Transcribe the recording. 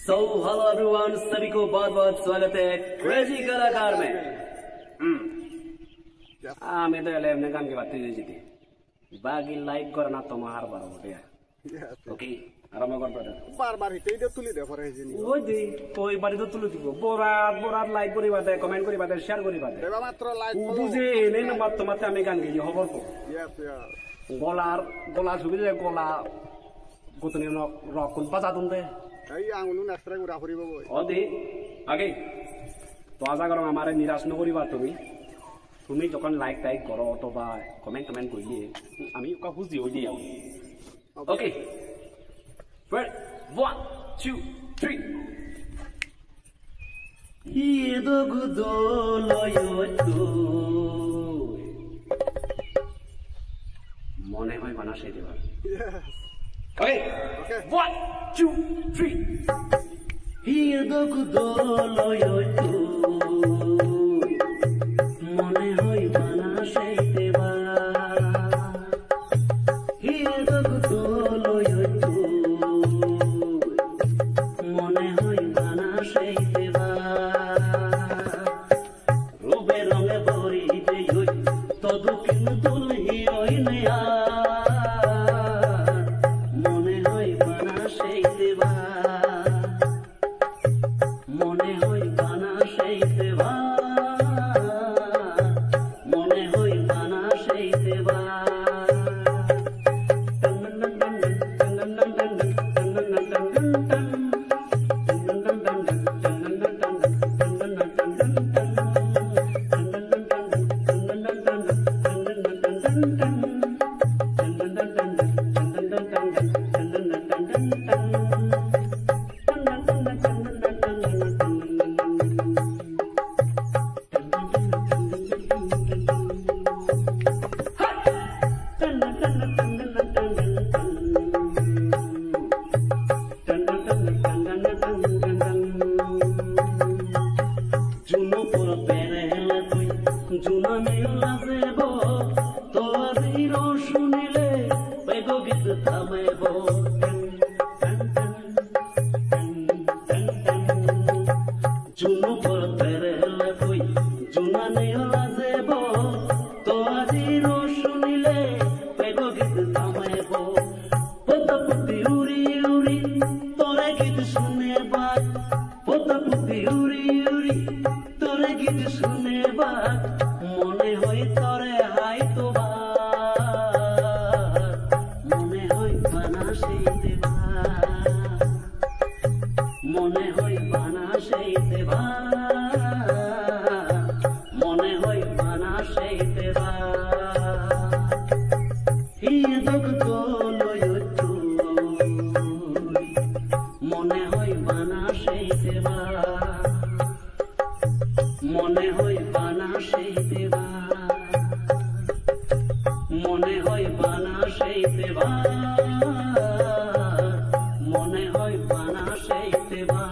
So hello everyone, सभी को बहुत बहुत स्वागत है क्रेजी कलाकार में। मैं तो एलेवने काम की बात थी बाकी लाइक करना तुम्हार बार हो गया। ओके आराम कर ब्रदर बार बार हिते दे तुली दे फरे जिनी ওই দে কই বাড়ি তো তুলি দিব বরাত বরাত লাইক করিবা দে কমেন্ট করিবা দে শেয়ার করিবা দে দেবা মাত্র লাইক বুঝে এনে না মাত্র মাত্র আমি গান গাই খবর কো গলা ছবি দে গলা গোতনি রক কোন পাতা তুনতে এই আঙুলু নেক্সট্রা গুড়া ফরিব বই ও দে আগে তো আশা করো আমারে নিরাশ ন করিবা তুমি যখন লাইক টাইক করো অথবা কমেন্ট করিলে আমি ওকা খুশি হই দিও। ওকে Ready? 1, 2, 3. Yedo gudolo yoto. Mone hoy bana shei diba. Yes. Okay. 1, 2, 3. Yedo gudolo yoto. Mone hoy bana shei diba. Yedo gudolo yoto. মনে হয় বানা সেই দেবা রূপে রঙে ভরি যে তদু কিন্তু হিরোই নেয়া মনে হয় বানা সেই দেবা মনে হয় বানা সেই দেবা মনে হয় বানা সেই দেবা Juna mela sebo, to aziro shunile, pego git thamebo. Junu por terele koi, juna mela sebo, to aziro shunile, pego git thamebo. Pota puti uri uri, tore git shuneba. Pota puti uri uri, tore git shuneba. মনে হয় তরে high তোবার মনে হয় বানা সেই দেবা মনে হয় বানা সেই দেবা মনে হয় বানা সেই দেবা হিয়ে দগ দোলয়তু মনে হয় বানা সেই দেবা মনে হয় বানা সেই দেবা মনে হয় বানা সেই দেবা মনে হয় বানা সেই দেবা